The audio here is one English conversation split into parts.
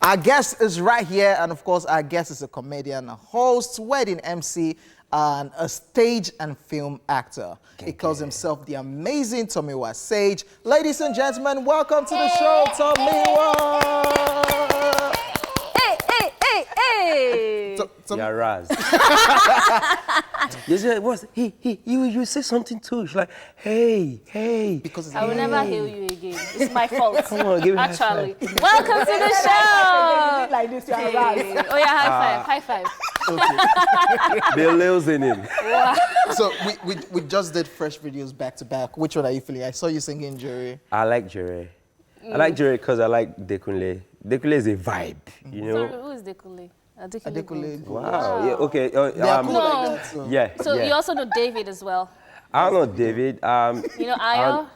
Our guest is right here, and of course, our guest is a comedian, a host, wedding MC, and a stage and film actor. He calls himself the amazing Tomiwa Sage. Ladies and gentlemen, welcome to the show, Tomiwa. Hey! Yeah, Raz. You say something too. She's like, hey. Because it's I will never hail you again. It's my fault. Come on, give me Actually. Welcome to the show. Like this, you are right. Oh yeah, high five. They're losing him. Wow. So we just did fresh videos back to back. Which one are you feeling? I saw you singing Jerry. I like Jerry. I like Jerry because I like Dekunle. Dekunle is a vibe, you know. Sorry, who is Dekule? Adekule. Wow. Yeah, okay. They are cool like No. that, so. Yeah. So yeah. you also know David as well. I know David. You know Ayo?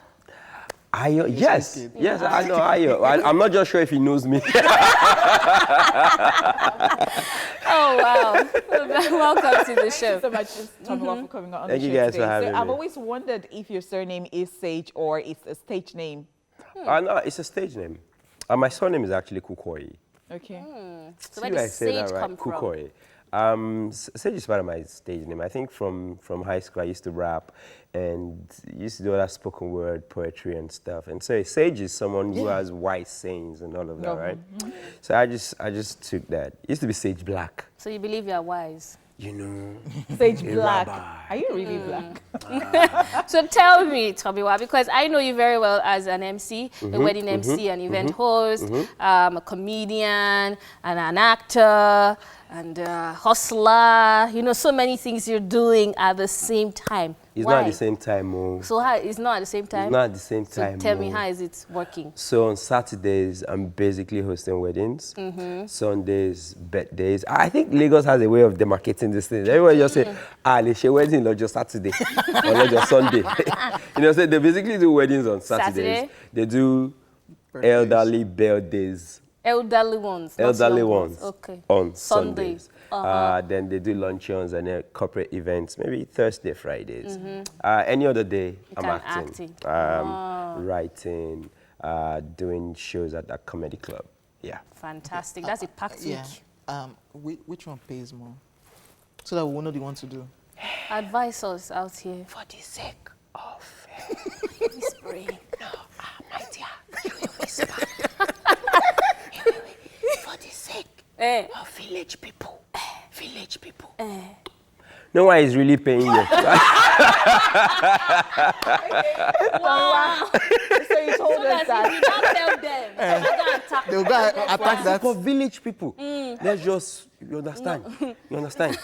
Ayo, yes, I know Ayo. I'm not just sure if he knows me. Oh wow. Welcome to the show. Thank you so much, Tomiwa, for coming on Thank the you show guys today. for having I've me. always wondered if your surname is Sage or it's a stage name. No, it's a stage name. My surname is actually Kukoi. Okay. So where does Sage come from? Kukoi. Sage is part of my stage name. I think from high school I used to rap and used to do all that spoken word poetry and stuff. And so Sage is someone who has wise sayings and all of that, right? So I just took that. It used to be Sage Black. So you believe you are wise? You know, Sage a Black. rabbi. Are you really black? So tell me, Tomiwa, because I know you very well as an MC, a wedding MC, an event host, a comedian, and an actor, and a hustler. You know, so many things you're doing at the same time. It's Why? not at the same time, Mo. So how, it's not at the same time? It's not at the same time, So tell me, Mo. how is it working? So on Saturdays, I'm basically hosting weddings. Sundays, birthdays. I think Lagos has a way of demarcating this thing. Everyone just say, they share wedding not just Saturday or not just Sunday. You know, so they basically do weddings on Saturdays. Saturday? They do elderly birthdays. Elderly ones. not Elderly young ones Okay. on Sundays. Sundays. Then they do luncheons and corporate events, maybe Thursday, Fridays. Any other day, I'm can acting. acting. Writing, doing shows at that comedy club. Yeah. Fantastic. That's a packed week. Yeah. Which one pays more? So that we'll know the one to do. Advise us out here. For the sake of Whispering. my dear, you will whisper. For the sake of village people. Village people. No one is really paying you. Wow. So you told us that. You don't tell them. They'll go attack that. For village people. Let's just, you understand? You understand?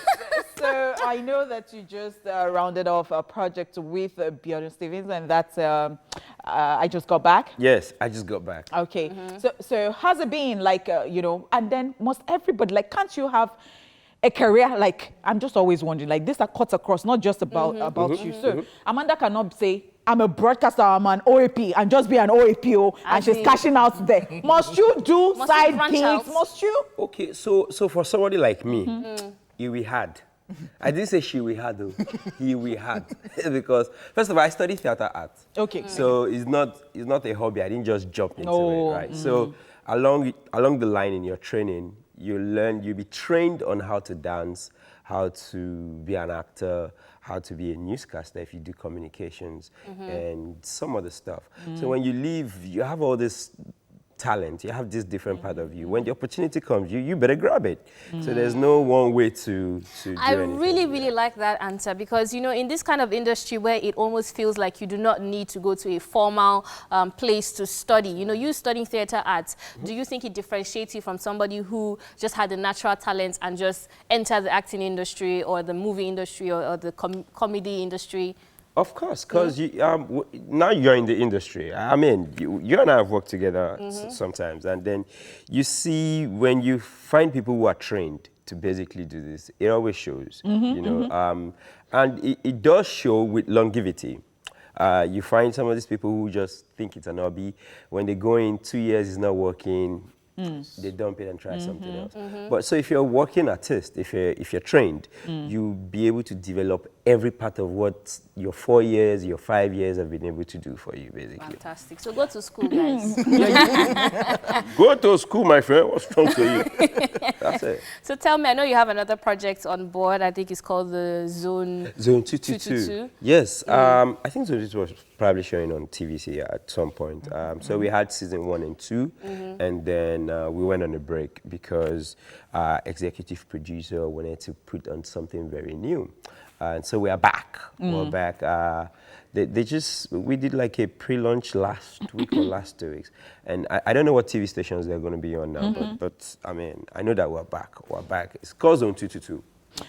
So I know that you just rounded off a project with Bjorn Stevens, and that's I Just Got Back. Yes, I just got back. Okay. So how's it been like? You know, and then must everybody like? Can't you have a career like? I'm just always wondering like this that cuts across, not just about you. So Amanda cannot say, I'm a broadcaster, I'm an OAP, and just be an OAPO, and she's cashing out there. Must you do Must you side branch gigs? out? Must you? Okay, so for somebody like me, we had. I didn't say she we had though. We had because first of all I studied theater art. Okay. So it's not a hobby. I didn't just jump into it, right? So along the line in your training, you'll be trained on how to dance, how to be an actor, how to be a newscaster if you do communications, and some other stuff. So when you leave, you have all this talent, you have this different part of you. When the opportunity comes, you better grab it. So there's no one way to do I anything. really like that answer because, you know, in this kind of industry where it almost feels like you do not need to go to a formal place to study, you know, you studying theater arts, do you think it differentiates you from somebody who just had the natural talent and just entered the acting industry or the movie industry or the comedy industry? Of course, because now you're in the industry. I mean, you and I have worked together sometimes, and then you see when you find people who are trained to basically do this, it always shows, you know, and it does show with longevity. You find some of these people who just think it's an hobby. When they go in 2 years, it's not working. They dump it and try something else. But so if you're a working artist, if you're trained, you'll be able to develop every part of what your 4 years, your 5 years have been able to do for you, basically. Fantastic. So go to school, guys. Go to school, my friend. What's wrong to you? That's it. So tell me, I know you have another project on board. I think it's called the Zone 222. Yes. I think Zone 222 was probably showing on TVC at some point. So we had season 1 and 2, and then we went on a break because our executive producer wanted to put on something very new. And so we are back. We're back. We did like a pre-launch last week or last 2 weeks. And I don't know what TV stations they're going to be on now, but I mean, I know that we're back. We're back. It's called Zone 222.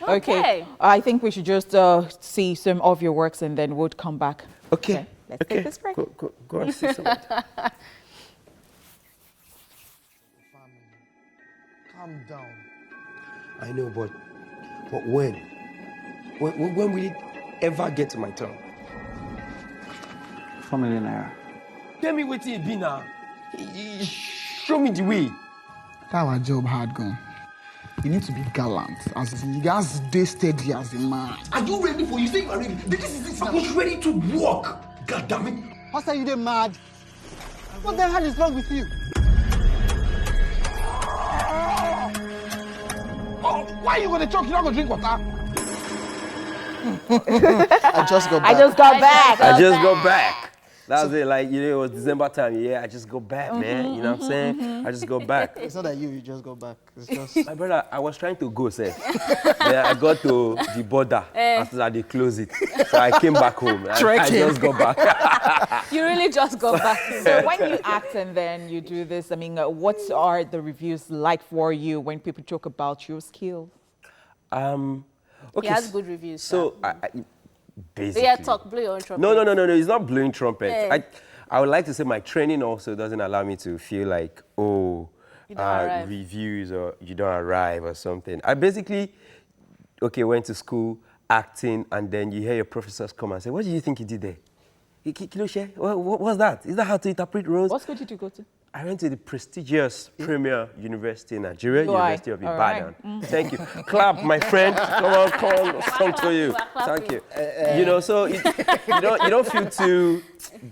Okay. I think we should just see some of your works and then we'll come back. Okay. Let's take this break. Go and see some. Calm down. I know, but when? When will it ever get to my turn? 4 million naira. Tell me what it be now. Show me the way. That our job hard gone. You need to be gallant. As in, you guys stay steady as a man. Are you ready for you? Say you are ready. This is it. I was ready to walk. God damn it. Pastor, you dey mad? What the hell is wrong with you? Oh, why you gonna choke? You're not gonna drink water. I just got back. I just got back. I just got back. That's it. Like, you know, it was December time. Yeah, I just go back, man. You know what I'm saying? I just go back. It's not that you just go back. It's just... My brother, I was trying to go, sir. Then I got to the border after that they closed it. So I came back home. I just got back. You really just got back. So when you act and then you do this, I mean, what are the reviews like for you when people talk about your skills? Okay. He has good reviews. So, basically. Yeah, talk, blow your own trumpet. No, it's not blowing trumpet. I would like to say my training also doesn't allow me to feel like, oh, reviews or you don't arrive or something. I basically, went to school, acting, and then you hear your professors come and say, what do you think you did there? What was that? Is that how to interpret roles? What school did you go to? I went to the prestigious premier university in Nigeria, University of Ibadan. Right. Thank you. Clap, my friend. Come on, song to you. Thank you. You know, so you don't feel too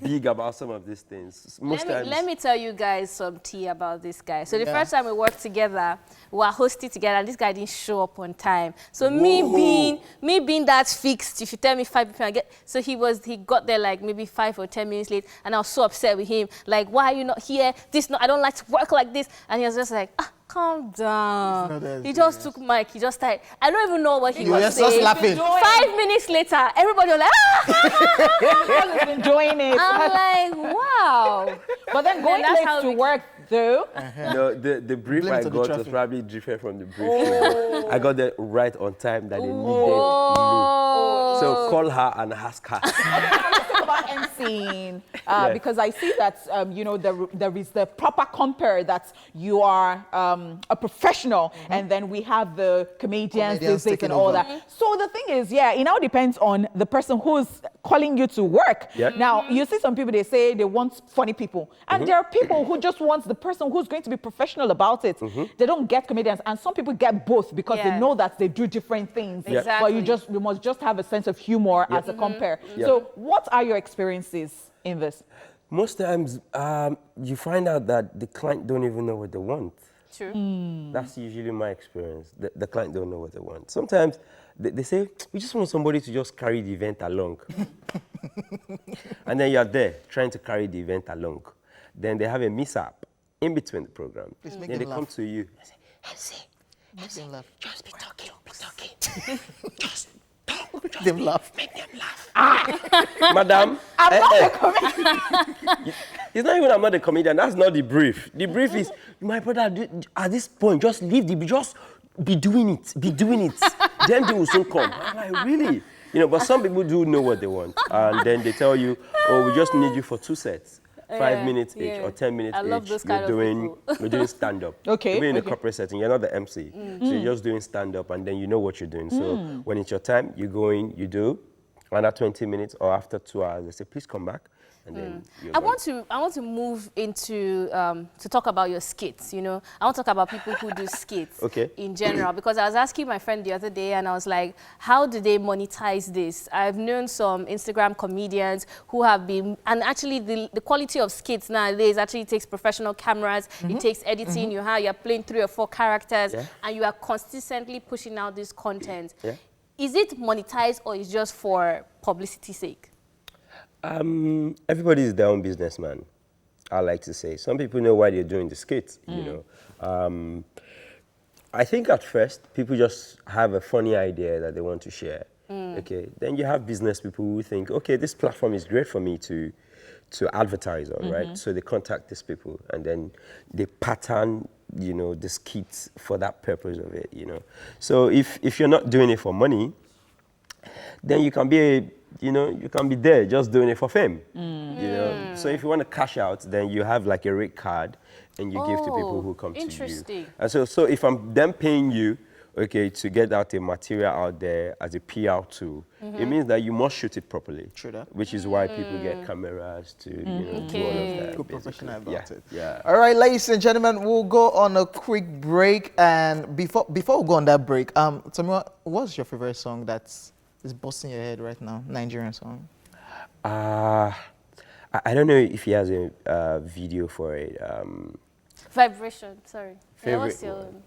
big about some of these things. Let me tell you guys some tea about this guy. So the first time we worked together, we were hosting together, and this guy didn't show up on time. So me being that fixed, if you tell me 5 people, so he got there like maybe 5 or 10 minutes late, and I was so upset with him. Like, why are you not here? I don't like to work like this. And he was just like, calm down. He just took mic. He just started. I don't even know what he was saying. Just laughing. 5 minutes later, everybody was like, I was enjoying it. I'm like, wow. But then going late to work, though. No, the brief I got was probably different from the brief. I got there right on time that they needed me. So call her and ask her. Let's talk about emceeing because I see that there is the proper compare that you are a professional, and then we have the comedians these days and all that. So the thing is, it now depends on the person who's calling you to work. Now you see some people, they say they want funny people, and there are people who just want the person who's going to be professional about it. They don't get comedians, and some people get both because they know that they do different things. But you must just have a sense of humor as a compare. So what are your experiences in this? Most times you find out that the client don't even know what they want. True. That's usually my experience. The client don't know what they want. Sometimes they say, we just want somebody to just carry the event along. And then you're there trying to carry the event along. Then they have a mishap in between the program. Then they come to you and say, MC, just be talking. Just talk. Them laugh. Make them laugh. Madam, I'm not a comedian. It's not even I'm not a comedian. That's not the brief. The brief is, my brother, at this point, just leave just be doing it. Be doing it. Then they will soon come. I'm like, really? But some people do know what they want. And then they tell you, oh, we just need you for 2 sets. 5 minutes each or 10 minutes each. I love those kind of people. We're doing stand-up. Okay. Even in a corporate setting, you're not the MC. So you're just doing stand-up, and then you know what you're doing. So when it's your time, you go in, you do. And after 20 minutes or after 2 hours, they say, please come back. and then I want to move into to talk about your skits. You know, I want to talk about people who do skits in general, because I was asking my friend the other day, and I was like, how do they monetize this? I've known some Instagram comedians who have been, and actually the quality of skits nowadays actually takes professional cameras, it takes editing. You're playing 3 or 4 characters, and you are consistently pushing out this content. Is it monetized, or is it just for publicity's sake? Everybody is their own businessman, I like to say. Some people know why they're doing the skits, you know. I think at first, people just have a funny idea that they want to share. Okay, then you have business people who think, okay, this platform is great for me to advertise on, right? So they contact these people, and then they pattern, you know, the skits for that purpose of it, you know. So if you're not doing it for money, then you can be you know, you can be there just doing it for fame. You know, so if you want to cash out, then you have like a rate card, and you give to people who come to you. Interesting. And so if I'm then paying you, okay, to get out a material out there as a PR tool, it means that you must shoot it properly. True that. Which is why people get cameras to you know, do all of that. Go professional about it. Yeah. All right, ladies and gentlemen, we'll go on a quick break, and before we go on that break, Tomiwa, what's your favorite song that's busting your head right now? Nigerian song. I don't know if he has a video for it. Vibration, sorry. Favorite What's your own?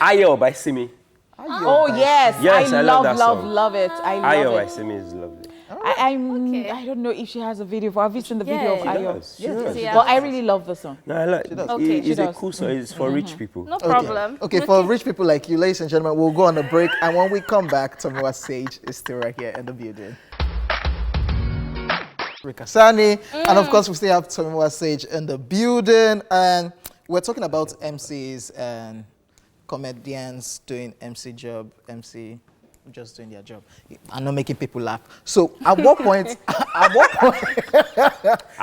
Ayo by Simi. Oh yes, Yes, I love that love song. it. I Ayo love by it. Simi is lovely. I don't know if she has a video for. Have you seen the video of Yeah. Ayo? She does. Yeah. Well, I really love the song. No, I like it. Okay. It's a cool song. It's for rich people. No problem. Okay, for rich people like you, ladies and gentlemen, we'll go on a break, and when we come back, Tomiwa Sage is still right here in the building. Rikasani, and of course we still have Tomiwa Sage in the building, and we're talking about MCs and comedians doing MC job, MC just doing their job and not making people laugh. So at what point, I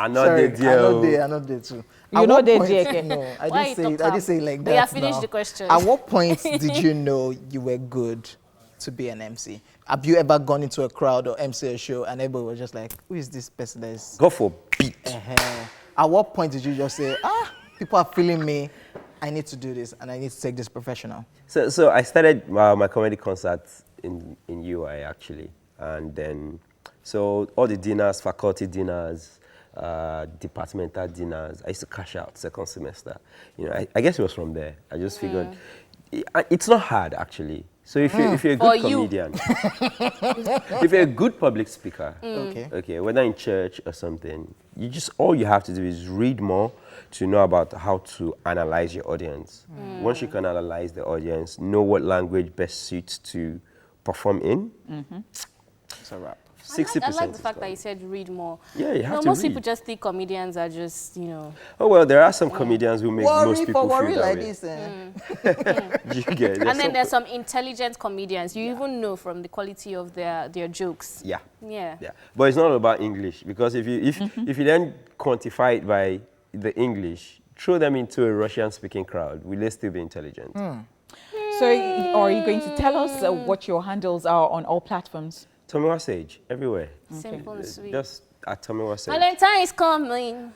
know sorry, they deal. I know they too. You At know what they point- JK. No, I Why didn't say you it. talk I didn't say it like that. We have finished now. the question. At what point did you know you were good to be an MC? Have you ever gone into a crowd or MC a show and everybody was just like, who is this person that is... Go for beat. At what point did you just say, people are feeling me, I need to do this and I need to take this professional? So I started my comedy concerts in UI actually, and then so all the dinners, faculty dinners, departmental dinners, I used to cash out second semester. You know, I guess it was from there. I just figured it's not hard actually. So if you're a good comedian, if you're a good public speaker, okay, whether in church or something, all you have to do is read more to know about how to analyze your audience. Once you can analyze the audience, know what language best suits to perform in, it's a wrap. 60%. I like the fact that you said read more. Yeah, you have to most read. people just think comedians are just, you know. Oh well, there are some comedians who make most people feel that like way. this. You get it. And then there's some intelligent comedians. You even know from the quality of their jokes. Yeah. Yeah. But it's not about English, because if you then quantify it by the English, throw them into a Russian-speaking crowd, will they still be intelligent? So, are you going to tell us what your handles are on all platforms? Tomiwa Sage, everywhere. Simple and sweet. Just at Tomiwa Sage. Valentine is coming.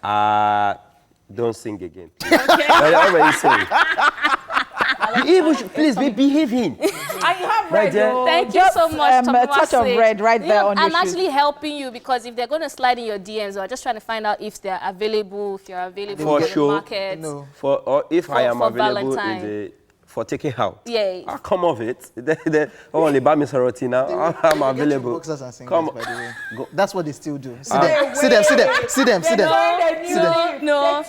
Don't sing again. I already sang. Please be behaving. I have Right there. Thank you so much, a Tomiwa touch of Sage. red right there on your I'm shoes. actually helping you, because if they're going to slide in your DMs, or just trying to find out if they're available, if you're available For in the sure. market. No. Or if I am for available Valentine. for taking out. Yeah. I'll come off it. Only by Miss Rotina. I'm available. Boxers and singers, Come. by the way. Go. That's what they still do. See them. No, No,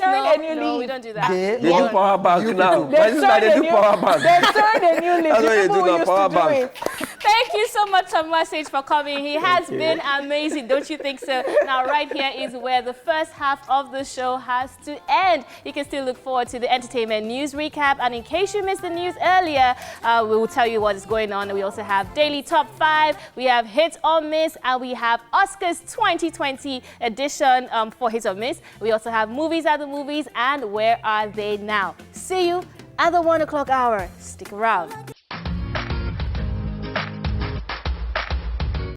we don't do that. They do power bank now. But this is why they do power bank. They turned a new leaf. That's what you People do now, used power to do bank. it. Thank you so much, Tomiwa Sage, for coming. He has you. been amazing, don't you think so? Now, right here is where the first half of the show has to end. You can still look forward to the entertainment news recap, and in case you missed the news earlier, we will tell you what is going on. We also have Daily Top 5, we have Hit or Miss, and we have Oscars 2020 edition for Hit or Miss. We also have Movies at the Movies and Where Are They Now? See you at the 1 o'clock hour. Stick around.